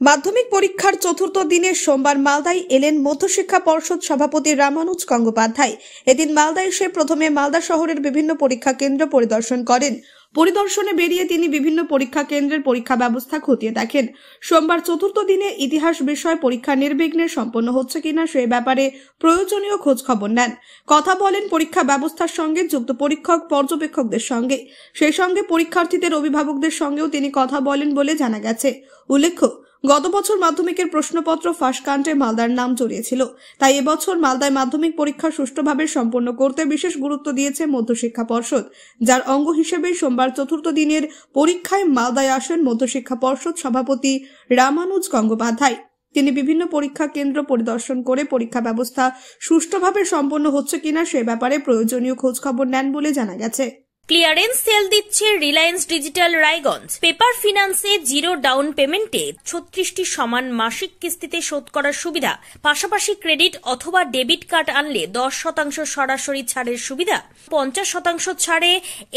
মাধ্যমিক পরীক্ষার চতুর্থ দিনে সোমবার মালদায় এলেন মধ্যশিক্ষা পর্ষদ সভাপতি রামানুজ গঙ্গোপাধ্যায়। এদিন মালদা এসে প্রথমে মালদা শহরের বিভিন্ন পরীক্ষা কেন্দ্র পরিদর্শন করেন। পরিদর্শনে বেরিয়ে তিনি বিভিন্ন পরীক্ষা কেন্দ্রের পরীক্ষা ব্যবস্থা খতিয়ে দেখেন। সোমবার চতুর্থ দিনে ইতিহাস বিষয় পরীক্ষা নির্বিঘ্নে সম্পন্ন হচ্ছে কিনা সে ব্যাপারে প্রয়োজনীয় খোঁজ খবর নেন। কথা বলেন পরীক্ষা ব্যবস্থার সঙ্গে যুক্ত পরীক্ষক পর্যবেক্ষকদের সঙ্গে, সেই সঙ্গে পরীক্ষার্থীদের অভিভাবকদের সঙ্গেও তিনি কথা বলেন বলে জানা গেছে। উল্লেখ্য, গত বছর মাধ্যমিকের প্রশ্নপত্র ফাঁস কাণ্ডে মালদার নাম জড়িয়েছিল, তাই এবছর মালদায় মাধ্যমিক পরীক্ষা সুষ্ঠুভাবে সম্পন্ন করতে বিশেষ গুরুত্ব দিয়েছে মধ্যশিক্ষা পর্ষদ, যার অঙ্গ হিসেবে সোমবার চতুর্থ দিনের পরীক্ষায় মালদায় আসেন মধ্যশিক্ষা পর্ষদ সভাপতি রামানুজ গঙ্গোপাধ্যায়। তিনি বিভিন্ন পরীক্ষা কেন্দ্র পরিদর্শন করে পরীক্ষা ব্যবস্থা সুষ্ঠুভাবে সম্পন্ন হচ্ছে কিনা সে ব্যাপারে প্রয়োজনীয় খোঁজ খবর নেন বলে জানা গেছে। ক্লিয়ারেন্স সেল দিচ্ছে রিলায়েন্স ডিজিটাল রায়গঞ্জ। পেপার ফিন্যান্সে জিরো ডাউন পেমেন্টে 36টি সমান মাসিক কিস্তিতে শোধ করার সুবিধা, পাশাপাশি ক্রেডিট অথবা ডেবিট কার্ড আনলে 10% সরাসরি ছাড়ের সুবিধা, 50% ছাড়ে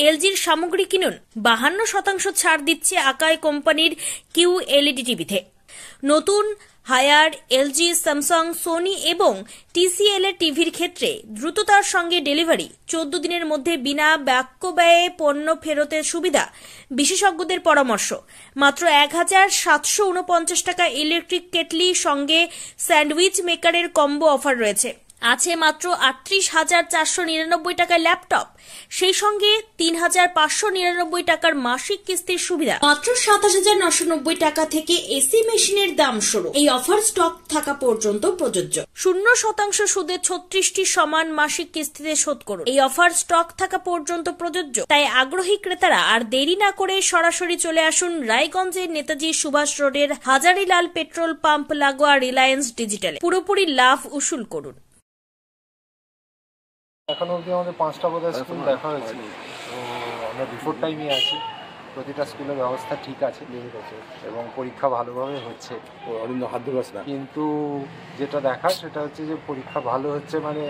এলজির সামগ্রী কিনুন, 52% ছাড় দিচ্ছে আকাই কোম্পানির QLED টিভিতে। নতুন হায়ার এলজি, স্যামসাং, সোনি এবং TCL এর টিভির ক্ষেত্রে দ্রুততার সঙ্গে ডেলিভারি, 14 দিনের মধ্যে বিনা বাক্য ব্যয়ে পণ্য ফেরতের সুবিধা, বিশেষজ্ঞদের পরামর্শ। মাত্র 1749 টাকা ইলেকট্রিক কেটলি সঙ্গে স্যান্ডউইচ মেকারের কম্বো অফার রয়েছে। আছে মাত্র 38,499 টাকার ল্যাপটপ, সেই সঙ্গে 3,599 টাকার মাসিক কিস্তির সুবিধা। মাত্র 27,990 টাকা থেকে এসি মেশিনের দাম শুরু। এই অফার স্টক থাকা পর্যন্ত প্রযোজ্য। 0% সুদে 36টি সমান মাসিক কিস্তিতে শোধ করুন। এই অফার স্টক থাকা পর্যন্ত প্রযোজ্য, তাই আগ্রহী ক্রেতারা আর দেরি না করে সরাসরি চলে আসুন রায়গঞ্জের নেতাজি সুভাষ রোডের হাজারিলাল পেট্রোল পাম্প লাগোয়া রিলায়েন্স ডিজিটালে। পুরোপুরি লাভ উসুল করুন। এখন অবধি আমাদের 5টা বোধহয় স্কুল দেখা হয়েছে, তো আমরা বিফোর টাইমে আছি। প্রতিটা স্কুলের ব্যবস্থা ঠিক আছে এবং পরীক্ষা ভালোভাবে হচ্ছে, কিন্তু যেটা দেখা সেটা হচ্ছে যে পরীক্ষা ভালো হচ্ছে মানে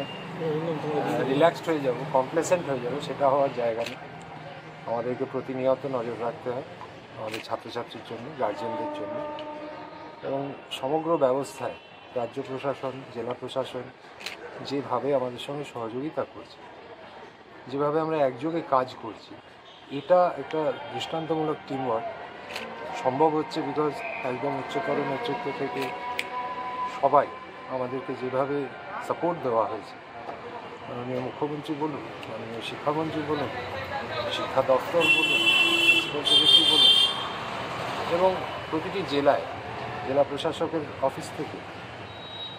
রিল্যাক্সড হয়ে যাবো, কমপ্লেসেন্ট হয়ে যাবো, সেটা হওয়ার জায়গা নেই। আমাদেরকে প্রতিনিয়ত নজর রাখতে হয় আমাদের ছাত্রছাত্রীর জন্য, গার্জিয়ানদের জন্য, এবং সমগ্র ব্যবস্থায় রাজ্য প্রশাসন, জেলা প্রশাসন যেভাবে আমাদের সঙ্গে সহযোগিতা করছে, যেভাবে আমরা একযোগে কাজ করছি, এটা একটা দৃষ্টান্তমূলক টিমওয়ার্ক সম্ভব হচ্ছে বিকজ একদম উচ্চতর নেতৃত্ব থেকে সবাই আমাদেরকে যেভাবে সাপোর্ট দেওয়া হয়েছে, মাননীয় মুখ্যমন্ত্রী বলুন, মাননীয় শিক্ষামন্ত্রী বলুন, শিক্ষা দপ্তর বলুন, প্রিন্সিপাল সেক্রেটারি বলুন, এবং প্রতিটি জেলায় জেলা প্রশাসকের অফিস থেকে,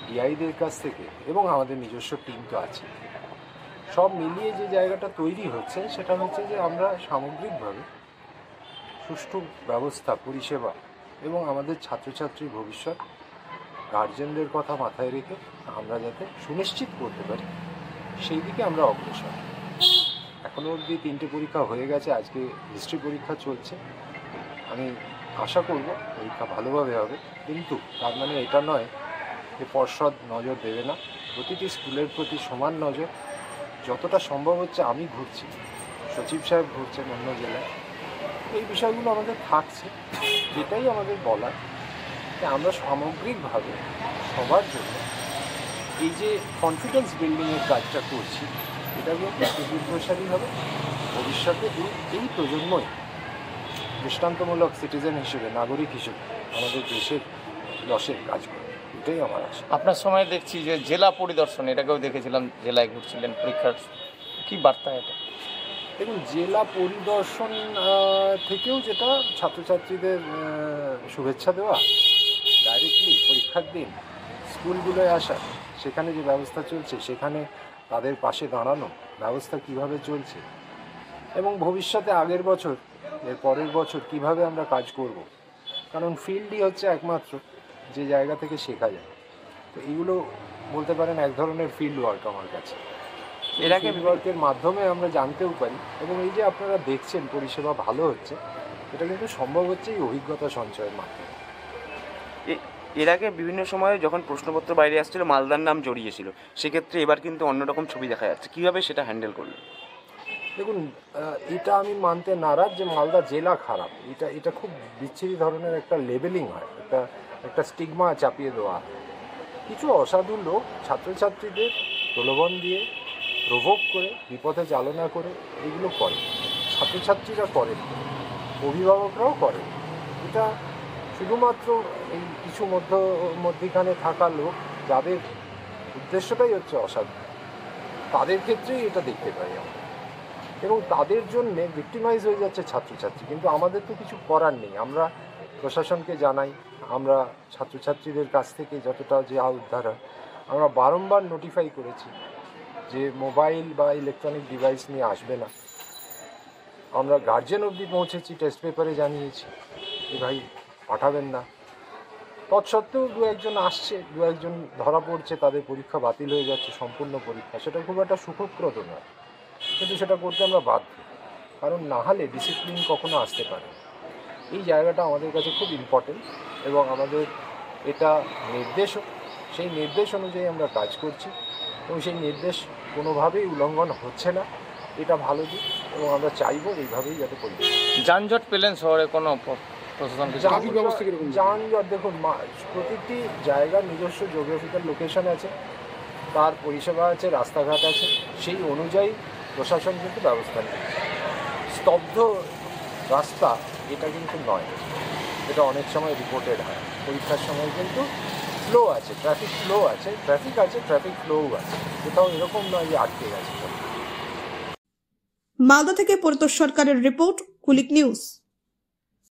ডিআইদের কাছ থেকে, এবং আমাদের নিজস্ব টিম তো আছে, সব মিলিয়ে যে জায়গাটা তৈরি হচ্ছে সেটা হচ্ছে যে আমরা সামগ্রিকভাবে সুষ্ঠু ব্যবস্থা, পরিষেবা এবং আমাদের ছাত্রছাত্রীর ভবিষ্যৎ, গার্জেনদের কথা মাথায় রেখে আমরা যাতে সুনিশ্চিত করতে পারি সেই দিকে আমরা অগ্রসর। এখনও অবধি 3টে পরীক্ষা হয়ে গেছে, আজকে হিস্ট্রি পরীক্ষা চলছে। আমি আশা করব পরীক্ষা ভালোভাবে হবে, কিন্তু তার মানে এটা নয় যে পর্ষদ নজর দেবে না। প্রতিটি স্কুলের প্রতি সমান নজর, যতটা সম্ভব হচ্ছে আমি ঘুরছি, সচিব সাহেব ঘুরছেন অন্য জেলায়, এই বিষয়গুলো আমাদের থাকছে। এটাই আমাদের বলার যে আমরা সামগ্রিকভাবে সবার জন্য এই যে কনফিডেন্স বিল্ডিংয়ের কাজটা করছি, এটা কিন্তু সুদূরপ্রসারী হবে। ভবিষ্যতে এই প্রজন্মই দৃষ্টান্তমূলক সিটিজেন হিসেবে, নাগরিক হিসেবে আমাদের দেশের যশের কাজ করবে, এটাই আমার আশা। আপনার সময় দেখছি যে জেলা পরিদর্শন, এটাকেও দেখেছিলাম, জেলায় ঘুরছিলেন পরীক্ষার, কি বার্তা এটা? দেখুন, জেলা পরিদর্শন থেকেও যেটা ছাত্রছাত্রীদের শুভেচ্ছা দেওয়া, ডাইরেক্টলি পরীক্ষার দিন স্কুলগুলোয় আসা, সেখানে যে ব্যবস্থা চলছে সেখানে তাদের পাশে দাঁড়ানো, ব্যবস্থা কিভাবে চলছে, এবং ভবিষ্যতে আগের বছর, এর পরের বছর কিভাবে আমরা কাজ করব, কারণ ফিল্ডই হচ্ছে একমাত্র যে জায়গা থেকে শেখা যায়। তো এইগুলো বলতে পারেন এক ধরনের ফিল্ড ওয়ার্ক আমার কাছে। এর আগে ফিল্ড ওয়ার্কের মাধ্যমে আমরা জানতেও পারি, এবং এই যে আপনারা দেখছেন পরিষেবা ভালো হচ্ছে, এটা কিন্তু সম্ভব হচ্ছে এই অভিজ্ঞতা সঞ্চয়ের মাধ্যমে। এর আগে বিভিন্ন সময়ে যখন প্রশ্নপত্র বাইরে আসছিল মালদার নাম জড়িয়েছিল, সেক্ষেত্রে এবার কিন্তু অন্যরকম ছবি দেখা যাচ্ছে, কীভাবে সেটা হ্যান্ডেল করলেন? দেখুন, এটা আমি মানতে নারাজ যে মালদা জেলা খারাপ। এটা খুব বিচ্ছিরি ধরনের একটা লেবেলিং হয়, একটা স্টিগমা চাপিয়ে দেওয়া হয়। কিছু অসাধু লোক ছাত্রছাত্রীদের প্রলোভন দিয়ে প্রভোগ করে বিপথে চালনা করে এগুলো করে। ছাত্রছাত্রীরা করেন, অভিভাবকরাও করেন। এটা শুধুমাত্র এই কিছু মধ্যিখানে থাকা লোক যাদের উদ্দেশ্যটাই হচ্ছে অসাধু, তাদের ক্ষেত্রেই এটা দেখতে পাই আমরা, এবং তাদের জন্যে ভিক্টিমাইজ হয়ে যাচ্ছে ছাত্রছাত্রী। কিন্তু আমাদের তো কিছু করার নেই। আমরা প্রশাসনকে জানাই, আমরা ছাত্রছাত্রীদের কাছ থেকে যতটা যে উদ্ধার হয় আমরা বারংবার নোটিফাই করেছি যে মোবাইল বা ইলেকট্রনিক ডিভাইস নিয়ে আসবে না। আমরা গার্জেন অবধি পৌঁছেছি, টেস্ট পেপারে জানিয়েছি যে ভাই পাঠাবেন না। তৎসত্ত্বেও দু একজন আসছে, দু একজন ধরা পড়ছে, তাদের পরীক্ষা বাতিল হয়ে যাচ্ছে, সম্পূর্ণ পরীক্ষা। সেটা খুব একটা সুখপ্রদ নয়, কিন্তু সেটা করতে আমরা বাধ্য, কারণ না হলে ডিসিপ্লিন কখনো আসতে পারে। এই জায়গাটা আমাদের কাছে খুব ইম্পর্টেন্ট এবং আমাদের এটা নির্দেশও। সেই নির্দেশ অনুযায়ী আমরা কাজ করছি এবং সেই নির্দেশ কোনোভাবেই উল্লঙ্ঘন হচ্ছে না। এটা ভালো দিক এবং আমরা চাইবো এইভাবেই যাতে করি। যানজট পেলেন শহরে কোনো প্রশাসন কিছু? যানজট দেখুন, প্রতিটি জায়গার নিজস্ব জিওগ্রাফিক্যাল লোকেশন আছে, তার পরিষেবা আছে, রাস্তাঘাট আছে, সেই অনুযায়ী প্রশাসন কিন্তু ব্যবস্থা নেয়। স্তব্ধ রাস্তা এটা কিন্তু নয়, এটা অনেক সময় রিপোর্টেড হয়। পরীক্ষার সময় কিন্তু ফ্লো আছে, ট্রাফিক ফ্লো আছে, ট্রাফিক ফ্লোও আছে, কোথাও এরকম নয় যে আটকে গেছে। মালদা থেকে পরিতোষ সরকারের রিপোর্ট, কুলিক নিউজ।